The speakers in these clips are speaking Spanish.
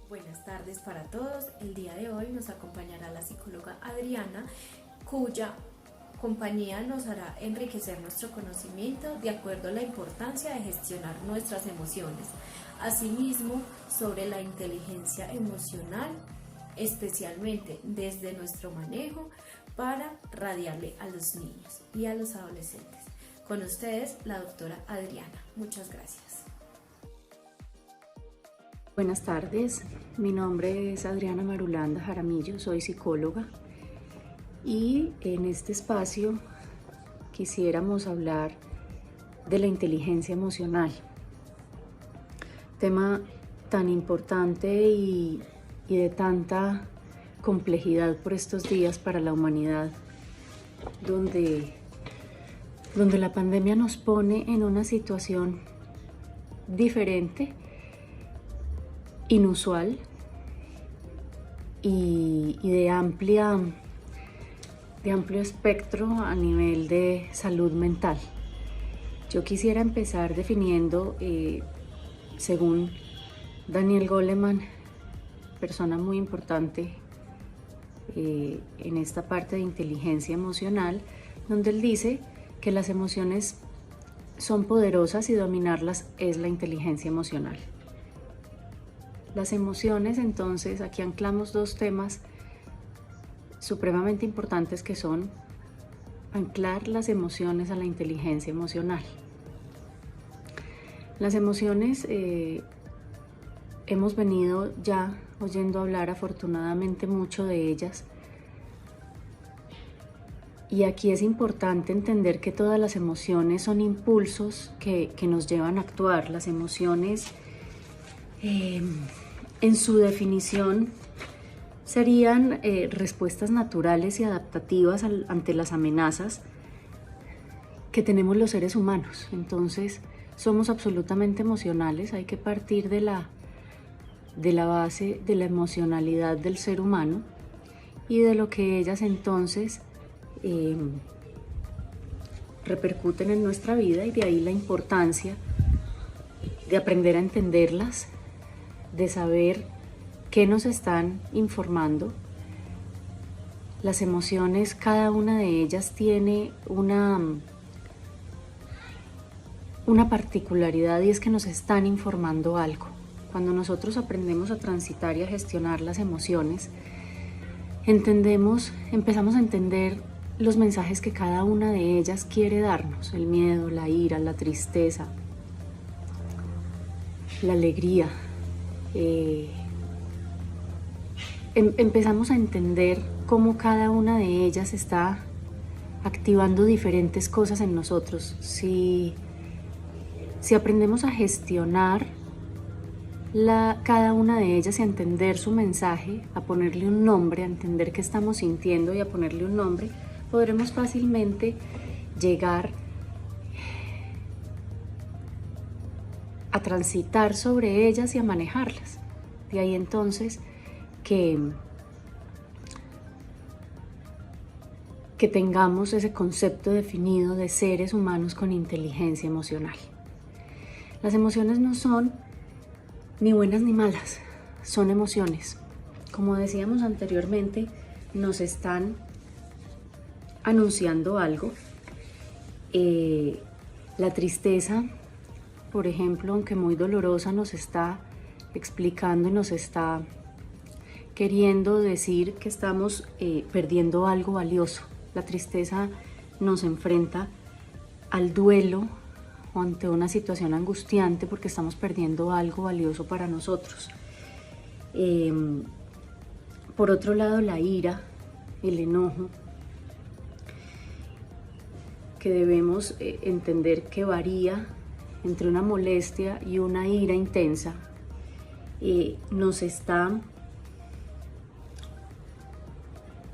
Buenas tardes para todos. El día de hoy nos acompañará la psicóloga Adriana, cuya compañía nos hará enriquecer nuestro conocimiento de acuerdo a la importancia de gestionar nuestras emociones. Asimismo, sobre la inteligencia emocional, especialmente desde nuestro manejo para radiarle a los niños y a los adolescentes. Con ustedes, la doctora Adriana. Muchas gracias. Buenas tardes, mi nombre es Adriana Marulanda Jaramillo, soy psicóloga y en este espacio quisiéramos hablar de la inteligencia emocional, tema tan importante y de tanta complejidad por estos días para la humanidad, donde la pandemia nos pone en una situación diferente, inusual y de amplio espectro a nivel de salud mental. Yo quisiera empezar definiendo, según Daniel Goleman, persona muy importante en esta parte de inteligencia emocional, donde él dice que las emociones son poderosas y dominarlas es la inteligencia emocional. Las emociones, entonces, aquí anclamos dos temas supremamente importantes que son anclar las emociones a la inteligencia emocional. Las emociones, hemos venido ya oyendo hablar afortunadamente mucho de ellas, y aquí es importante entender que todas las emociones son impulsos que nos llevan a actuar. Las emociones, en su definición, serían respuestas naturales y adaptativas ante las amenazas que tenemos los seres humanos. Entonces, somos absolutamente emocionales. Hay que partir de la base de la emocionalidad del ser humano y de lo que ellas entonces repercuten en nuestra vida, y de ahí la importancia de aprender a entenderlas, de saber qué nos están informando. Las emociones, cada una de ellas tiene una particularidad, y es que nos están informando algo. Cuando nosotros aprendemos a transitar y a gestionar las emociones, empezamos a entender los mensajes que cada una de ellas quiere darnos: el miedo, la ira, la tristeza, la alegría. Empezamos a entender cómo cada una de ellas está activando diferentes cosas en nosotros. Si aprendemos a gestionar cada una de ellas y a entender su mensaje, a ponerle un nombre, a entender qué estamos sintiendo y a ponerle un nombre, podremos fácilmente llegar a transitar sobre ellas y a manejarlas. De ahí entonces que tengamos ese concepto definido de seres humanos con inteligencia emocional. Las emociones no son ni buenas ni malas, son emociones. Como decíamos anteriormente, nos están anunciando algo. La tristeza, por ejemplo, aunque muy dolorosa, nos está explicando y nos está queriendo decir que estamos perdiendo algo valioso. La tristeza nos enfrenta al duelo o ante una situación angustiante porque estamos perdiendo algo valioso para nosotros. Por otro lado, la ira, el enojo, que debemos entender que varía entre una molestia y una ira intensa, nos está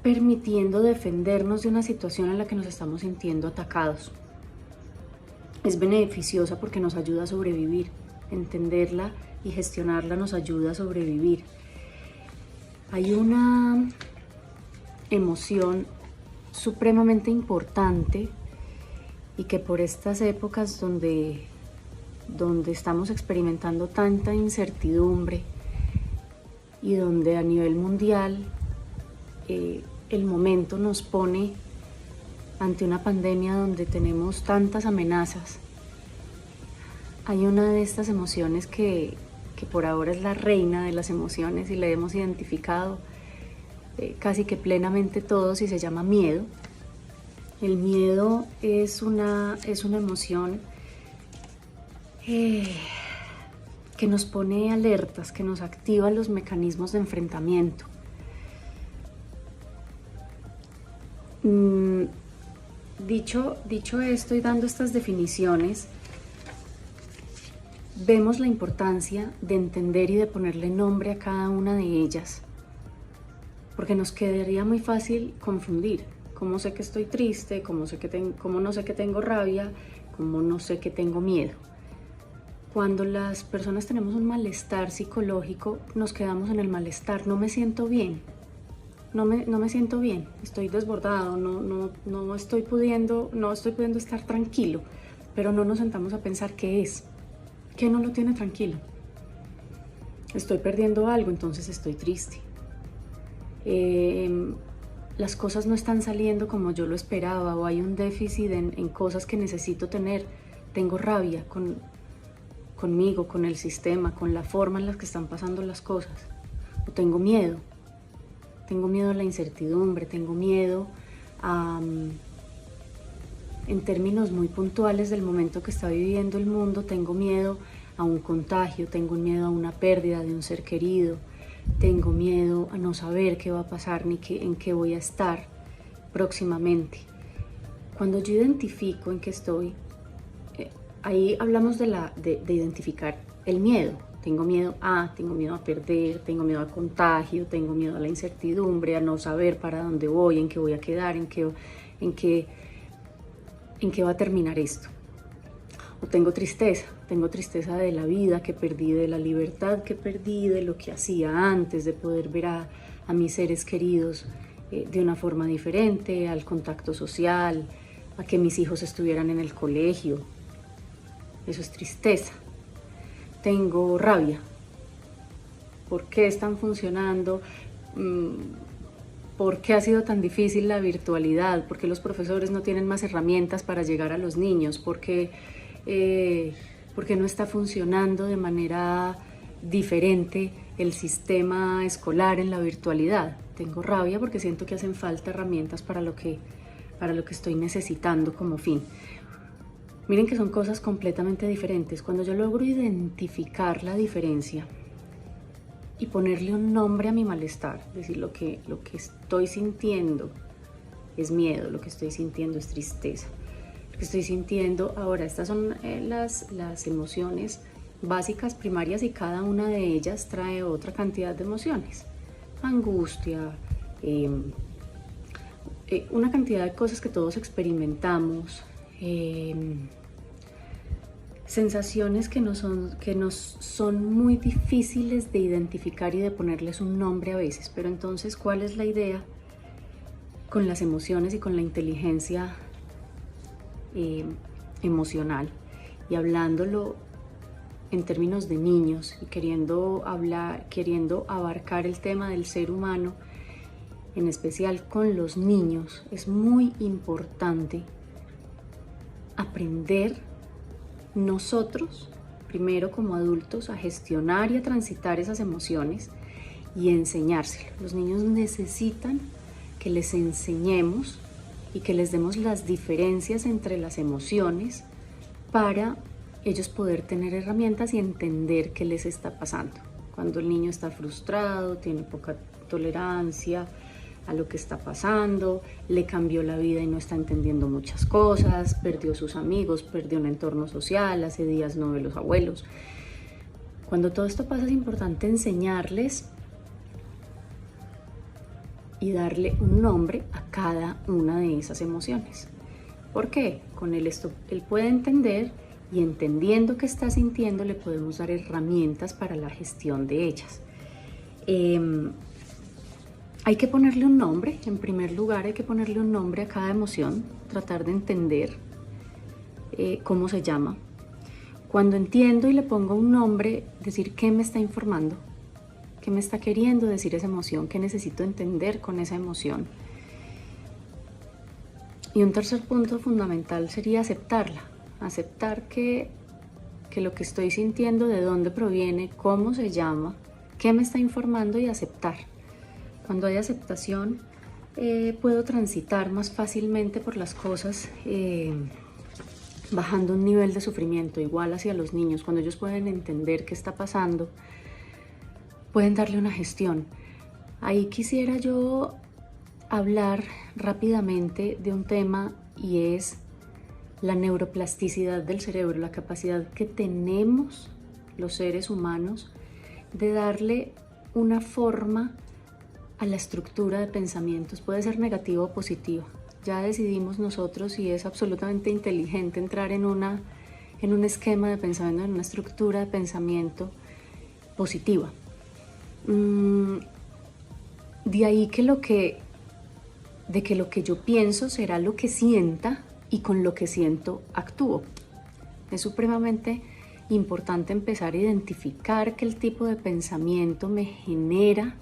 permitiendo defendernos de una situación en la que nos estamos sintiendo atacados. Es beneficiosa porque nos ayuda a sobrevivir. Entenderla y gestionarla nos ayuda a sobrevivir. Hay una emoción supremamente importante y que por estas épocas donde estamos experimentando tanta incertidumbre, y donde a nivel mundial el momento nos pone ante una pandemia donde tenemos tantas amenazas, hay una de estas emociones que por ahora es la reina de las emociones y la hemos identificado casi que plenamente todos y se llama miedo. El miedo es una emoción que nos pone alertas, que nos activa los mecanismos de enfrentamiento. Dicho esto y dando estas definiciones, vemos la importancia de entender y de ponerle nombre a cada una de ellas, porque nos quedaría muy fácil confundir. ¿Cómo sé que estoy triste? ¿Cómo no sé que tengo rabia? ¿Cómo no sé que tengo miedo? Cuando las personas tenemos un malestar psicológico, nos quedamos en el malestar. No me siento bien, no me siento bien, estoy desbordado, no estoy pudiendo estar tranquilo, pero no nos sentamos a pensar qué es. ¿Qué no lo tiene tranquilo? Estoy perdiendo algo, entonces estoy triste. Las cosas no están saliendo como yo lo esperaba, o hay un déficit en cosas que necesito tener. Tengo rabia conmigo, con el sistema, con la forma en la que están pasando las cosas. O tengo miedo a la incertidumbre, tengo miedo en términos muy puntuales del momento que está viviendo el mundo, tengo miedo a un contagio, tengo miedo a una pérdida de un ser querido, tengo miedo a no saber qué va a pasar ni en qué voy a estar próximamente. Cuando yo identifico en qué estoy, ahí hablamos de identificar el miedo. Tengo miedo a perder, tengo miedo al contagio, tengo miedo a la incertidumbre, a no saber para dónde voy, en qué voy a quedar, en qué va a terminar esto. O tengo tristeza de la vida que perdí, de la libertad que perdí, de lo que hacía antes, de poder ver a mis seres queridos de una forma diferente, al contacto social, a que mis hijos estuvieran en el colegio. Eso es tristeza. Tengo rabia. ¿Por qué están funcionando? ¿Por qué ha sido tan difícil la virtualidad? ¿Por qué los profesores no tienen más herramientas para llegar a los niños? ¿Por qué no está funcionando de manera diferente el sistema escolar en la virtualidad? Tengo rabia porque siento que hacen falta herramientas para lo que estoy necesitando como fin. Miren que son cosas completamente diferentes. Cuando yo logro identificar la diferencia y ponerle un nombre a mi malestar, es decir, lo que estoy sintiendo es miedo, lo que estoy sintiendo es tristeza, lo que estoy sintiendo ahora, estas son las emociones básicas, primarias, y cada una de ellas trae otra cantidad de emociones, angustia, una cantidad de cosas que todos experimentamos, sensaciones que nos son muy difíciles de identificar y de ponerles un nombre a veces. Pero entonces, ¿cuál es la idea con las emociones y con la inteligencia emocional? Y hablándolo en términos de niños y queriendo abarcar el tema del ser humano, en especial con los niños, es muy importante aprender nosotros, primero como adultos, a gestionar y a transitar esas emociones y enseñárselas. Los niños necesitan que les enseñemos y que les demos las diferencias entre las emociones para ellos poder tener herramientas y entender qué les está pasando. Cuando el niño está frustrado, tiene poca tolerancia a lo que está pasando, le cambió la vida y no está entendiendo muchas cosas, perdió sus amigos, perdió un entorno social, hace días no ve los abuelos. Cuando todo esto pasa es importante enseñarles y darle un nombre a cada una de esas emociones. ¿Por qué? Con él puede entender, y entendiendo qué está sintiendo le podemos dar herramientas para la gestión de ellas. Hay que ponerle un nombre. En primer lugar, hay que ponerle un nombre a cada emoción, tratar de entender cómo se llama. Cuando entiendo y le pongo un nombre, decir qué me está informando, ¿Qué me está queriendo decir esa emoción? ¿Qué necesito entender con esa emoción? Y un tercer punto fundamental sería aceptarla. Aceptar que lo que estoy sintiendo, de dónde proviene, cómo se llama, qué me está informando, y aceptar. Cuando hay aceptación, puedo transitar más fácilmente por las cosas, bajando un nivel de sufrimiento. Igual hacia los niños, cuando ellos pueden entender qué está pasando, pueden darle una gestión. Ahí quisiera yo hablar rápidamente de un tema, y es la neuroplasticidad del cerebro, la capacidad que tenemos los seres humanos de darle una forma a la estructura de pensamientos. Puede ser negativa o positiva. Ya decidimos nosotros si es absolutamente inteligente entrar en un esquema de pensamiento, en una estructura de pensamiento positiva. De ahí que lo que yo pienso será lo que sienta, y con lo que siento actúo. Es supremamente importante empezar a identificar que el tipo de pensamiento me genera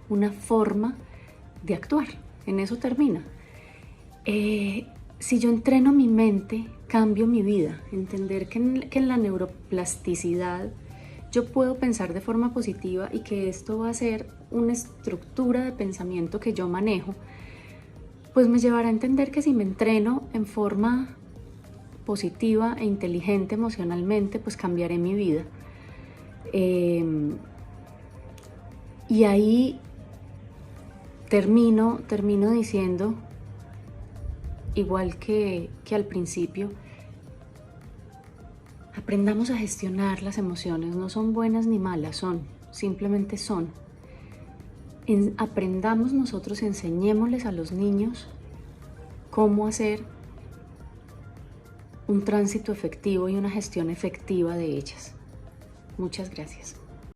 una forma de actuar. En eso termina. Si yo entreno mi mente, cambio mi vida. Entender que en la neuroplasticidad yo puedo pensar de forma positiva, y que esto va a ser una estructura de pensamiento que yo manejo, pues me llevará a entender que si me entreno en forma positiva e inteligente emocionalmente, pues cambiaré mi vida. Y ahí termino diciendo, igual que al principio, aprendamos a gestionar las emociones. No son buenas ni malas, simplemente son. Aprendamos nosotros, enseñémosles a los niños cómo hacer un tránsito efectivo y una gestión efectiva de ellas. Muchas gracias.